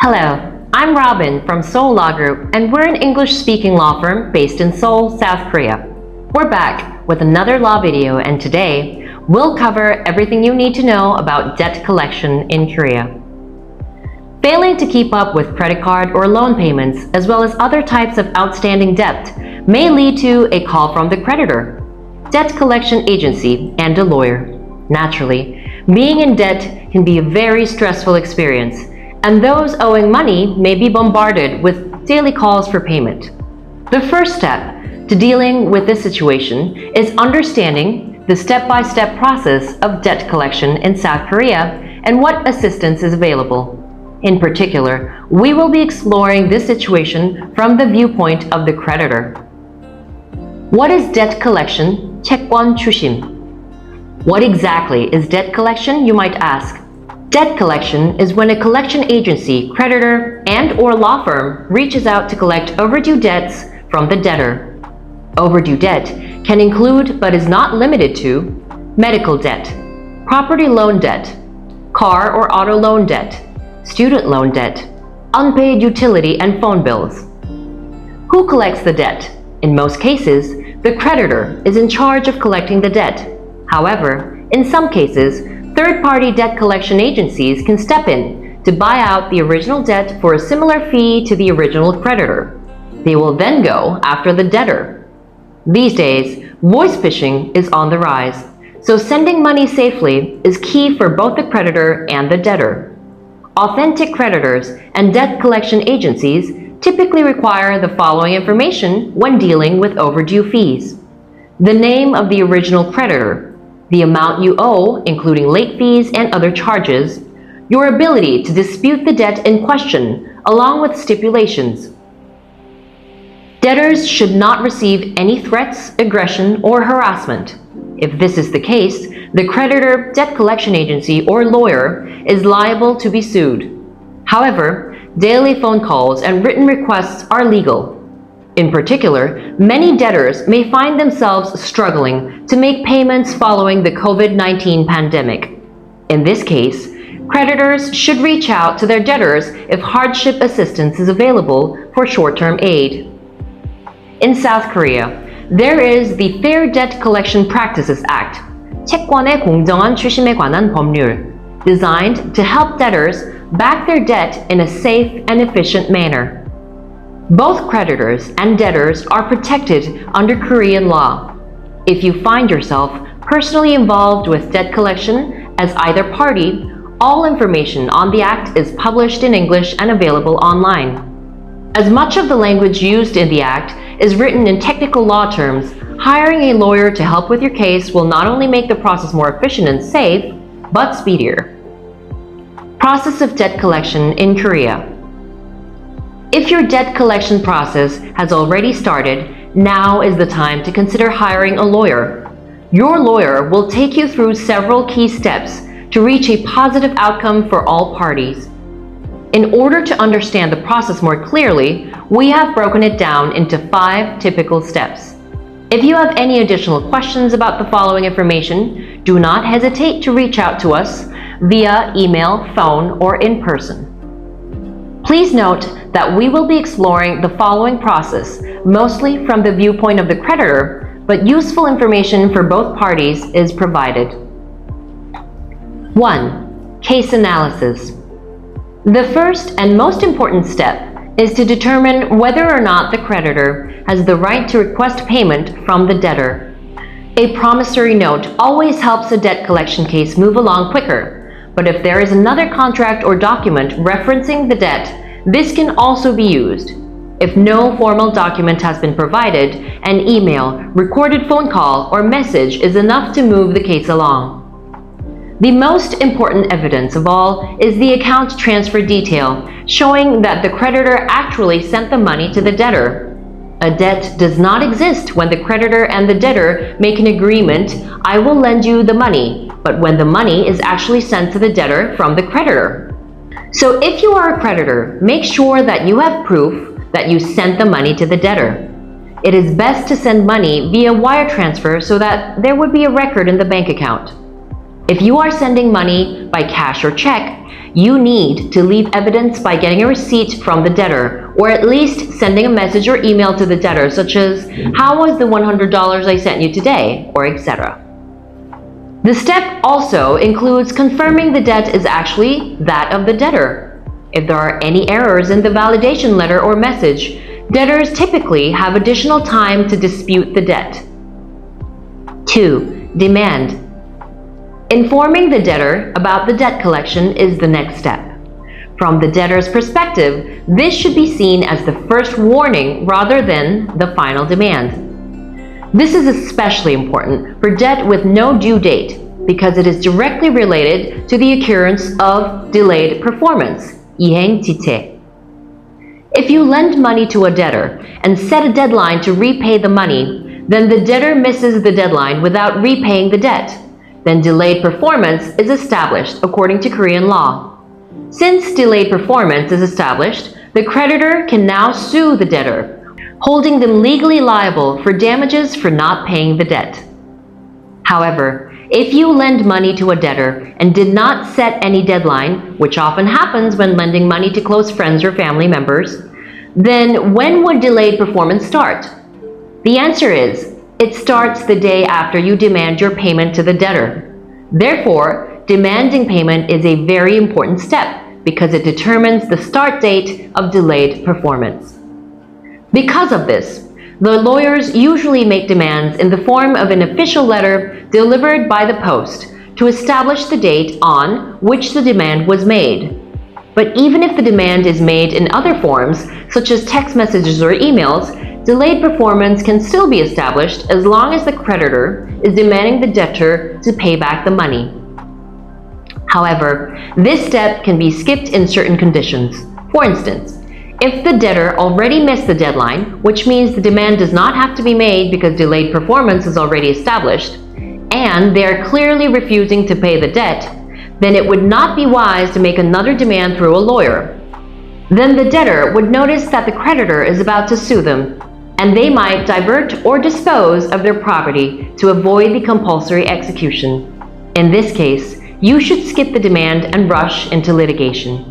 Hello, I'm Robin from Seoul Law Group, and we're an English-speaking law firm based in Seoul, South Korea. We're back with another law video, and today we'll cover everything you need to know about debt collection in Korea. Failing to keep up with credit card or loan payments, as well as other types of outstanding debt, may lead to a call from the creditor, debt collection agency, and a lawyer. Naturally, being in debt can be a very stressful experience, and those owing money may be bombarded with daily calls for payment. The first step to dealing with this situation is understanding the step-by-step process of debt collection in South Korea and what assistance is available. In particular, we will be exploring this situation from the viewpoint of the creditor. What is debt collection? 채권 추심. What exactly is debt collection, you might ask? Debt collection is when a collection agency, creditor, and/or law firm reaches out to collect overdue debts from the debtor. Overdue debt can include, but is not limited to, medical debt, property loan debt, car or auto loan debt, student loan debt, unpaid utility and phone bills. Who collects the debt? In most cases, the creditor is in charge of collecting the debt. However, in some cases, third-party debt collection agencies can step in to buy out the original debt for a similar fee to the original creditor. They will then go after the debtor. These days, voice phishing is on the rise, so sending money safely is key for both the creditor and the debtor. Authentic creditors and debt collection agencies typically require the following information when dealing with overdue fees: the name of the original creditor, the amount you owe, including late fees and other charges, your ability to dispute the debt in question, along with stipulations. Debtors should not receive any threats, aggression, or harassment. If this is the case, the creditor, debt collection agency, or lawyer is liable to be sued. However, daily phone calls and written requests are legal. In particular, many debtors may find themselves struggling to make payments following the COVID-19 pandemic. In this case, creditors should reach out to their debtors if hardship assistance is available for short-term aid. In South Korea, there is the Fair Debt Collection Practices Act, 채권의 공정한 추심에 관한 법률, designed to help debtors back their debt in a safe and efficient manner. Both creditors and debtors are protected under Korean law. If you find yourself personally involved with debt collection as either party, all information on the act is published in English and available online. As much of the language used in the act is written in technical law terms, hiring a lawyer to help with your case will not only make the process more efficient and safe, but speedier. Process of debt collection in Korea. If your debt collection process has already started, now is the time to consider hiring a lawyer. Your lawyer will take you through several key steps to reach a positive outcome for all parties. In order to understand the process more clearly, we have broken it down into 5 typical steps. If you have any additional questions about the following information, do not hesitate to reach out to us via email, phone, or in person. Please note that we will be exploring the following process, mostly from the viewpoint of the creditor, but useful information for both parties is provided. 1. Case analysis. The first and most important step is to determine whether or not the creditor has the right to request payment from the debtor. A promissory note always helps a debt collection case move along quicker. But if there is another contract or document referencing the debt, this can also be used. If no formal document has been provided, an email, recorded phone call, or message is enough to move the case along. The most important evidence of all is the account transfer detail, showing that the creditor actually sent the money to the debtor. A debt does not exist when the creditor and the debtor make an agreement, "I will lend you the money," but when the money is actually sent to the debtor from the creditor. So if you are a creditor, make sure that you have proof that you sent the money to the debtor. It is best to send money via wire transfer so that there would be a record in the bank account. If you are sending money by cash or check, you need to leave evidence by getting a receipt from the debtor, or at least sending a message or email to the debtor, such as, "How was the $100 I sent you today?" or etc. The step also includes confirming the debt is actually that of the debtor. If there are any errors in the validation letter or message, debtors typically have additional time to dispute the debt. 2. Demand. Informing the debtor about the debt collection is the next step. From the debtor's perspective, this should be seen as the first warning rather than the final demand. This is especially important for debt with no due date because it is directly related to the occurrence of delayed performance, 이행지체. If you lend money to a debtor and set a deadline to repay the money, then the debtor misses the deadline without repaying the debt. Then delayed performance is established according to Korean law. Since delayed performance is established, the creditor can now sue the debtor, holding them legally liable for damages for not paying the debt. However, if you lend money to a debtor and did not set any deadline, which often happens when lending money to close friends or family members, then when would delayed performance start? The answer is, it starts the day after you demand your payment to the debtor. Therefore, demanding payment is a very important step because it determines the start date of delayed performance. Because of this, the lawyers usually make demands in the form of an official letter delivered by the post to establish the date on which the demand was made. But even if the demand is made in other forms, such as text messages or emails, delayed performance can still be established as long as the creditor is demanding the debtor to pay back the money. However, this step can be skipped in certain conditions. For instance, if the debtor already missed the deadline, which means the demand does not have to be made because delayed performance is already established, and they are clearly refusing to pay the debt, then it would not be wise to make another demand through a lawyer. Then the debtor would notice that the creditor is about to sue them, and they might divert or dispose of their property to avoid the compulsory execution. In this case, you should skip the demand and rush into litigation.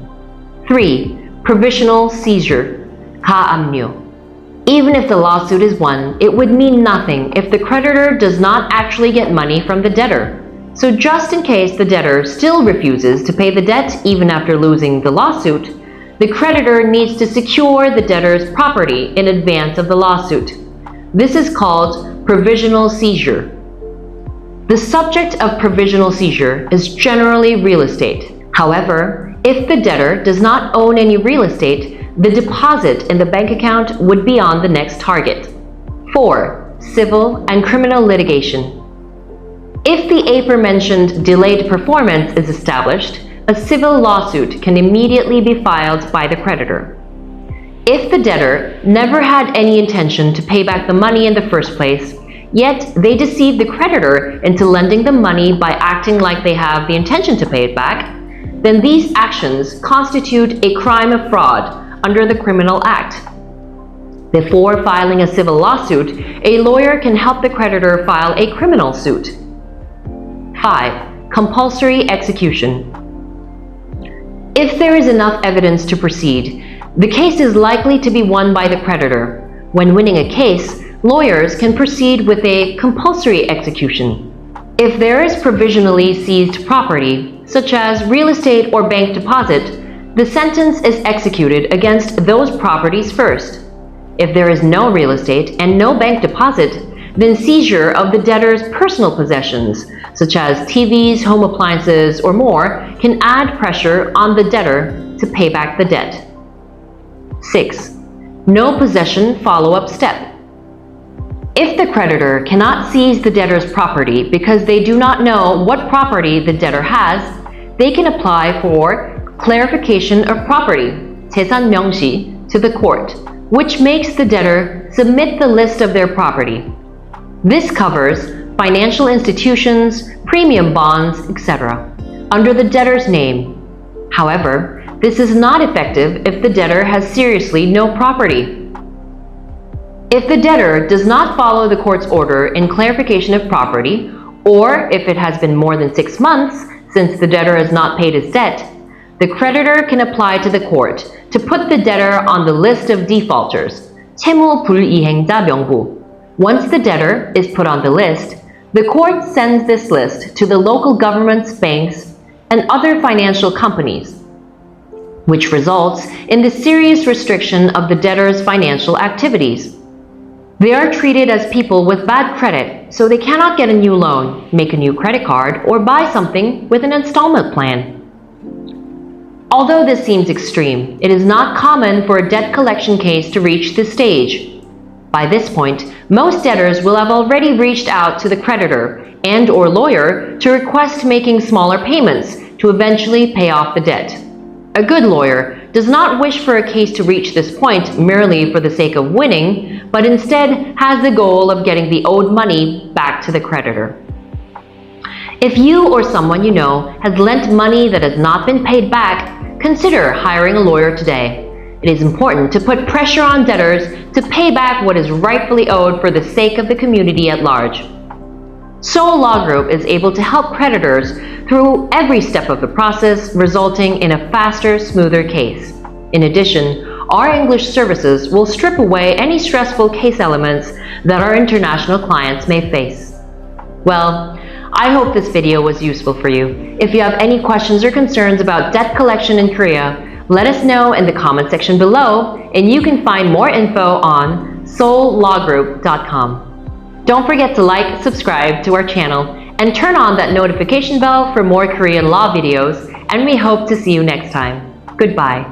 3. Provisional seizure, 가압류. Even if the lawsuit is won, it would mean nothing if the creditor does not actually get money from the debtor. So just in case the debtor still refuses to pay the debt even after losing the lawsuit, the creditor needs to secure the debtor's property in advance of the lawsuit. This is called provisional seizure. The subject of provisional seizure is generally real estate. However, if the debtor does not own any real estate, the deposit in the bank account would be on the next target. 4. Civil and criminal litigation. If the aforementioned delayed performance is established, a civil lawsuit can immediately be filed by the creditor. If the debtor never had any intention to pay back the money in the first place, yet they deceive the creditor into lending the money by acting like they have the intention to pay it back, then these actions constitute a crime of fraud under the Criminal Act. Before filing a civil lawsuit, a lawyer can help the creditor file a criminal suit. 5. Compulsory execution. If there is enough evidence to proceed, the case is likely to be won by the creditor. When winning a case, lawyers can proceed with a compulsory execution. If there is provisionally seized property, such as real estate or bank deposit, the sentence is executed against those properties first. If there is no real estate and no bank deposit, then seizure of the debtor's personal possessions, such as TVs, home appliances, or more, can add pressure on the debtor to pay back the debt. 6. No possession follow-up step. If the creditor cannot seize the debtor's property because they do not know what property the debtor has, they can apply for clarification of property, 재산 명시, to the court, which makes the debtor submit the list of their property. This covers financial institutions, premium bonds, etc., under the debtor's name. However, this is not effective if the debtor has seriously no property. If the debtor does not follow the court's order in clarification of property, Or if it has been more than 6 months since the debtor has not paid his debt, the creditor can apply to the court to put the debtor on the list of defaulters, 채무 불이행자 명부. Once the debtor is put on the list, the court sends this list to the local governments, banks, and other financial companies, which results in the serious restriction of the debtor's financial activities. They are treated as people with bad credit, so they cannot get a new loan, make a new credit card, or buy something with an installment plan. Although this seems extreme, it is not common for a debt collection case to reach this stage. By this point, most debtors will have already reached out to the creditor and/or lawyer to request making smaller payments to eventually pay off the debt. A good lawyer does not wish for a case to reach this point merely for the sake of winning, but instead has the goal of getting the owed money back to the creditor. If you or someone you know has lent money that has not been paid back, consider hiring a lawyer today. It is important to put pressure on debtors to pay back what is rightfully owed for the sake of the community at large. Seoul Law Group is able to help creditors through every step of the process, resulting in a faster, smoother case. In addition, our English services will strip away any stressful case elements that our international clients may face. Well, I hope this video was useful for you. If you have any questions or concerns about debt collection in Korea, let us know in the comment section below, and you can find more info on SeoulLawGroup.com. Don't forget to like, subscribe to our channel, and turn on that notification bell for more Korean law videos, and we hope to see you next time. Goodbye.